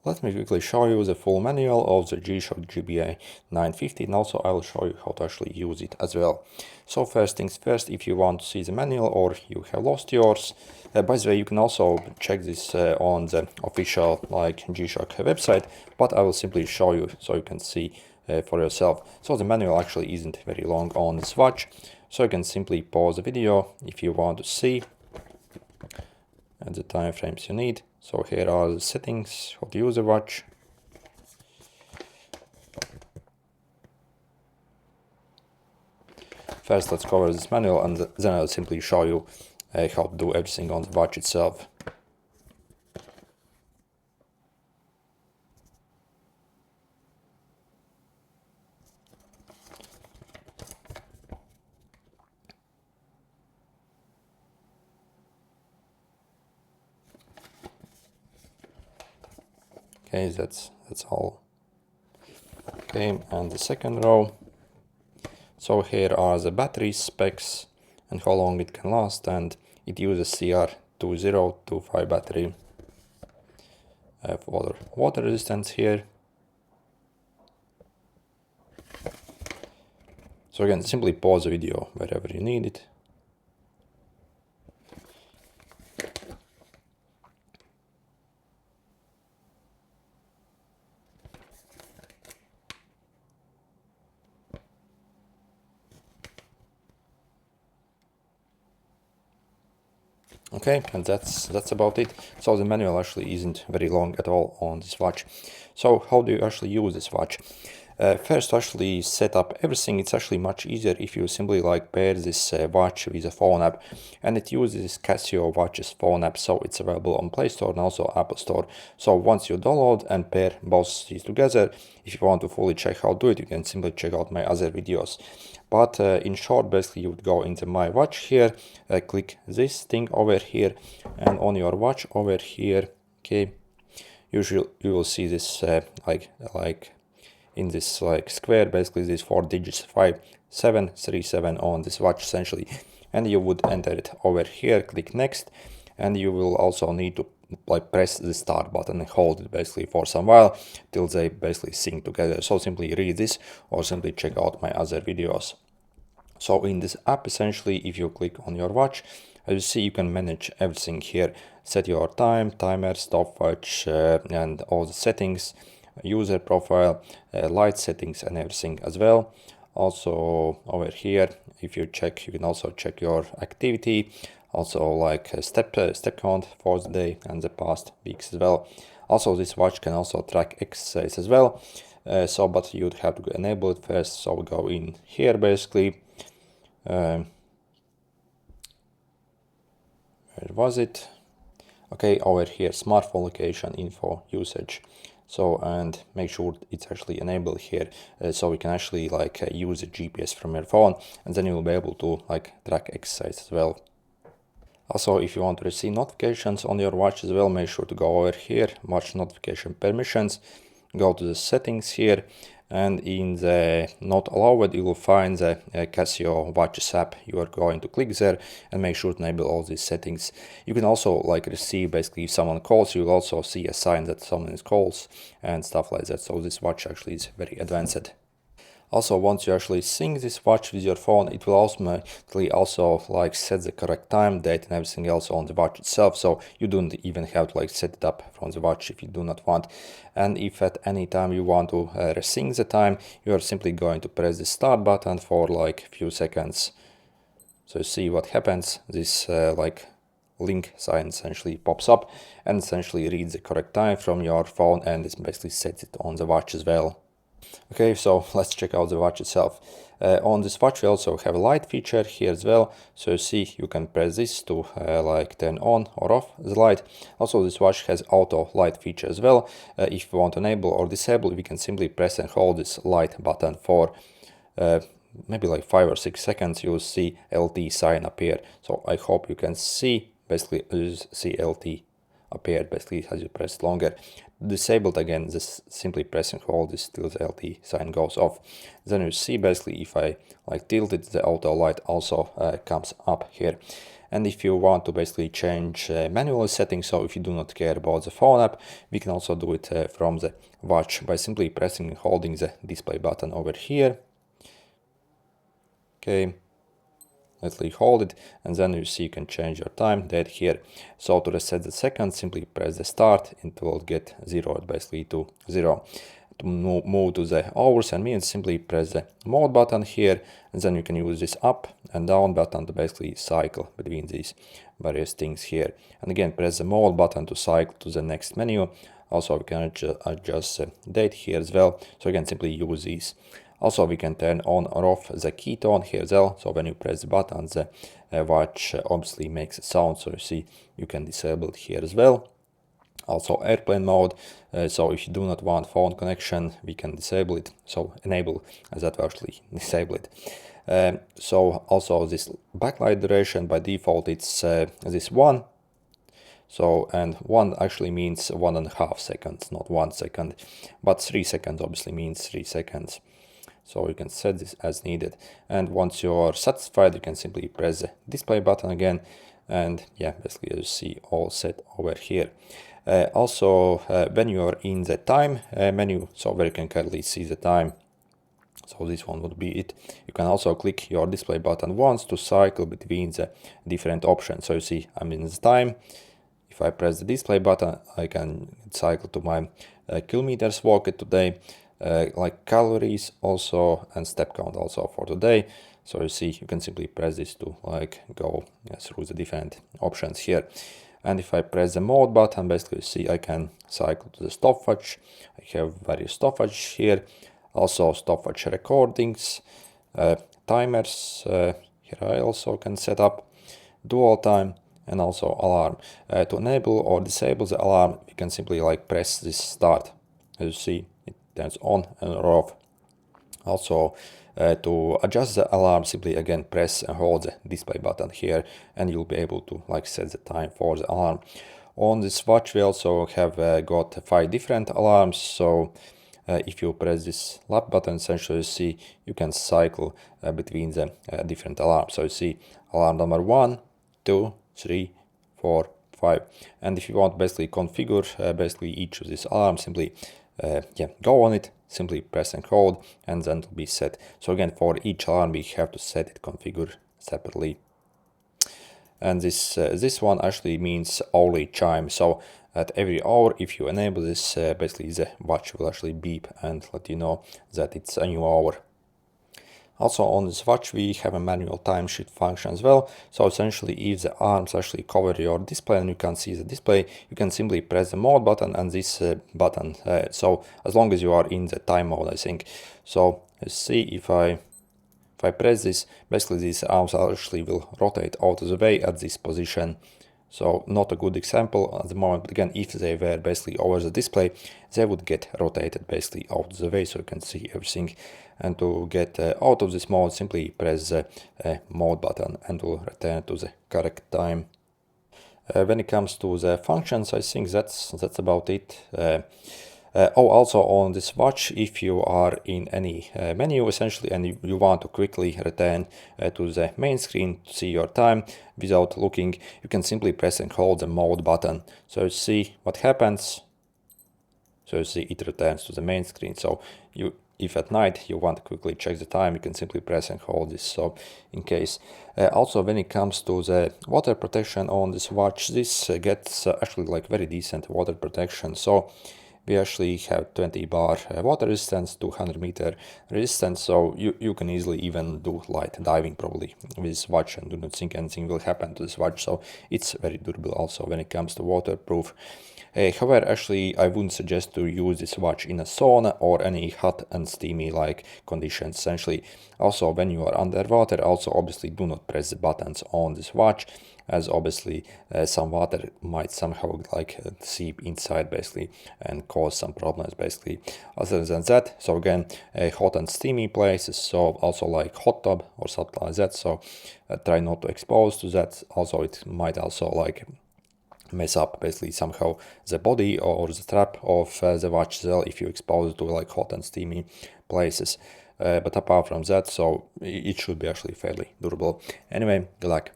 Let me quickly show you the full manual of the G-Shock GBA 950, and also I will show you how to actually use it as well. So first things first, if you want to see the manual or you have lost yours, by the way, you can also check this on the official G-Shock website, but I will simply show you so you can see for yourself. So the manual actually isn't very long on this watch, so you can simply pause the video if you want to see at the time frames you need. So here are the settings, how to use the watch. First let's cover this manual and then I'll simply show you how to do everything on the watch itself. Okay, that's all. Okay, and the second row. So here are the battery specs and how long it can last, and it uses CR2025 battery. I have water resistance here. So again, simply pause the video wherever you need it. Okay, and that's about it. So the manual actually isn't very long at all on this watch. So how do you actually use this watch? First, actually set up everything. It's actually much easier if you simply pair this watch with a phone app, and it uses Casio Watch's phone app, so it's available on Play Store and also Apple Store. So once you download and pair both these together, if you want to fully check how to do it, you can simply check out my other videos. But in short, basically you would go into my watch here, click this thing over here, and on your watch over here, okay, usually you will see this in this square, basically these 4 digits, 5737 on this watch essentially, and you would enter it over here, click next, and you will also need to press the start button and hold it basically for some while till they basically sync together. So simply read this or simply check out my other videos. So in this app, essentially, if you click on your watch, as you see, you can manage everything here, set your time, timer, stopwatch, and all the settings, user profile, light settings and everything as well. Also over here, if you check, you can also check your activity, also a step count for the day and the past weeks as well. Also this watch can also track exercise as well, but you'd have to enable it first. So we go in here basically. Where was it? Okay, over here, smartphone location info usage. So, and make sure it's actually enabled here, so we can actually use the GPS from your phone, and then you will be able to track exercise as well. Also, if you want to receive notifications on your watch as well, make sure to go over here, watch notification permissions, go to the settings here, and in the not allowed you will find the Casio Watches app. You are going to click there and make sure to enable all these settings. You can also receive, basically if someone calls, you will also see a sign that someone is calls and stuff like that. So this watch actually is very advanced. Also, once you actually sync this watch with your phone, it will automatically also set the correct time, date and everything else on the watch itself. So you don't even have to set it up from the watch if you do not want. And if at any time you want to resync the time, you are simply going to press the start button for a few seconds. So you see what happens. This link sign essentially pops up and essentially reads the correct time from your phone, and it basically sets it on the watch as well. Okay, so let's check out the watch itself. On this watch we also have a light feature here as well. So you see you can press this to turn on or off the light. Also this watch has auto light feature as well. If you want to enable or disable, we can simply press and hold this light button for maybe 5 or 6 seconds. You'll see LT sign appear. So I hope you can see, basically you see LT appear basically as you press longer. Disabled again, just simply press and hold this till the LT sign goes off. Then you see basically if I tilt it, the auto light also comes up here. And if you want to basically change manual settings, so if you do not care about the phone app, we can also do it from the watch by simply pressing and holding the display button over here. Okay, let's hold it, and then you see you can change your time date here. So to reset the seconds, simply press the start, it will get zeroed basically to 0. To move to the hours and minutes, simply press the mode button here, and then you can use this up and down button to basically cycle between these various things here. And again, press the mode button to cycle to the next menu. Also, we can adjust the date here as well. So again, simply use these. Also, we can turn on or off the key tone here as well. So when you press the button, the watch obviously makes a sound. So you see, you can disable it here as well. Also airplane mode, so if you do not want phone connection, we can disable it. So enable that will actually disable it. So also this backlight duration, by default it's this 1. So, and 1 actually means 1.5 seconds, not 1 second, but 3 seconds obviously means 3 seconds. So you can set this as needed. And once you're satisfied, you can simply press the display button again. And yeah, basically you see all set over here. Also, when you are in the time menu, so where you can clearly see the time, so this one would be it. You can also click your display button once to cycle between the different options. So you see I'm in the time. If I press the display button, I can cycle to my kilometers walked today, like calories also, and step count also for today. So you see, you can simply press this to like go through the different options here. And if I press the mode button, basically you see I can cycle to the stopwatch. I have various stopwatch here, also stopwatch recordings, timers. Here I also can set up dual time and also alarm. To enable or disable the alarm, you can simply like press this start. As you see, it turns on and off. Also, to adjust the alarm, simply again press and hold the display button here, and you'll be able to like set the time for the alarm. On this watch we also have got 5 different alarms. So if you press this lap button, essentially you see you can cycle between the different alarms. So you see alarm number 1, 2, 3, 4, 5. And if you want basically configure basically each of these alarms, simply go on it, simply press and hold, and then it'll be set. So again, for each alarm we have to set it configure separately. And this one actually means hourly chime. So at every hour, if you enable this, basically the watch will actually beep and let you know that it's a new hour. Also on this watch we have a manual timesheet function as well. So essentially if the arms actually cover your display and you can't see the display, you can simply press the mode button and this button. So as long as you are in the time mode, I think. So let's see if I press this, basically these arms actually will rotate out of the way at this position. So not a good example at the moment, but again, if they were basically over the display, they would get rotated basically out of the way so you can see everything. And to get out of this mode, simply press the mode button and will return to the correct time. When it comes to the functions, I think that's about it. Also on this watch, if you are in any menu essentially and you want to quickly return to the main screen to see your time without looking, you can simply press and hold the mode button. So you see what happens. So you see it returns to the main screen. So if at night you want to quickly check the time, you can simply press and hold this, so in case. Also when it comes to the water protection on this watch, this gets actually like very decent water protection. So we actually have 20 bar water resistance, 200 meter resistance, so you can easily even do light diving probably with this watch and do not think anything will happen to this watch. So it's very durable also when it comes to waterproof. However, actually I wouldn't suggest to use this watch in a sauna or any hot and steamy like conditions essentially. Also when you are underwater, also obviously do not press the buttons on this watch, as obviously some water might somehow like seep inside basically and cause some problems basically. Other than that, so again, hot and steamy places, so also like hot tub or something like that, so try not to expose to that. Also it might also like mess up basically somehow the body or the strap of the watch as well if you expose it to like hot and steamy places. But apart from that, so it should be actually fairly durable. Anyway, good luck.